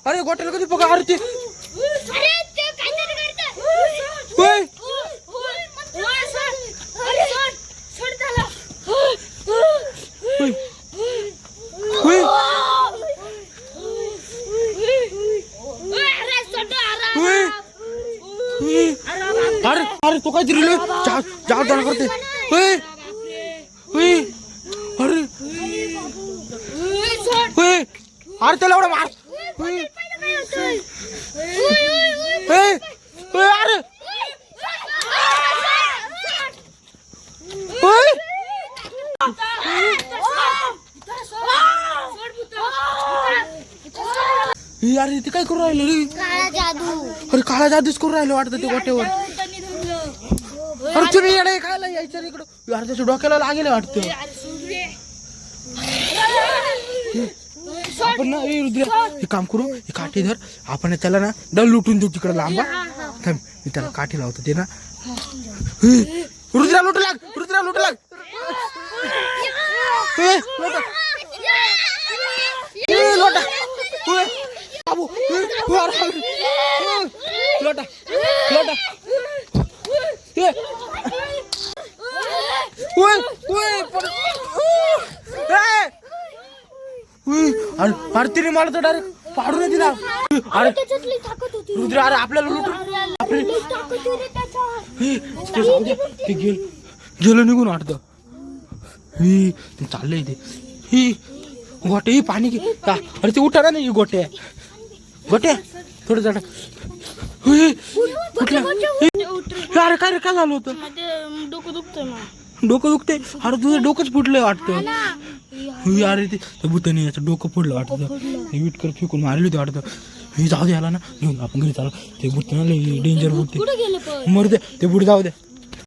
अरे गोट्याला कधी पका अरे ते अरे अरे तो काहीतरी जाळ जाळ करते अरे अरे त्याला एवढा मार अरे अरे ते काय करू राहिलं रे अरे काळा जादूच करू राहिलं वाटतं ते गोट्यावर अरे तुम्ही येडे खायला यायचं रे इकडं अरे त्याच्या डोक्याला लागेल वाटतं आपण ना हे काम करू हे काठी धर आपण त्याला ना डल लुटून देऊ तिकडं लांबा थांब मी त्याला काठी लावतो ते ना रुद्रा लुटू लाग लोटा बाबू लोटा अरे तिने मला तर डायरेक्ट पाडून दिला अरे रुद्र अरे आपल्याला लुटून ते गेलं निघून वाटतं चाललंय ते ही गोटे ही पाणी घे अरे ते उठा ना गोटे थोडं जरा अरे काय रे काय झालं होतं डोकं दुखतंय अरे तुझं डोकंच फुटलंय वाटतं अरे ते भूताने याचं डोकं फोडलं वाटतं विटकर फेकून मारली होती वाटतं हे जाऊ दे याला ना घेऊन आपण घरी चालू ते भूत डेंजर भूत मरू दे ते भूत जाऊ दे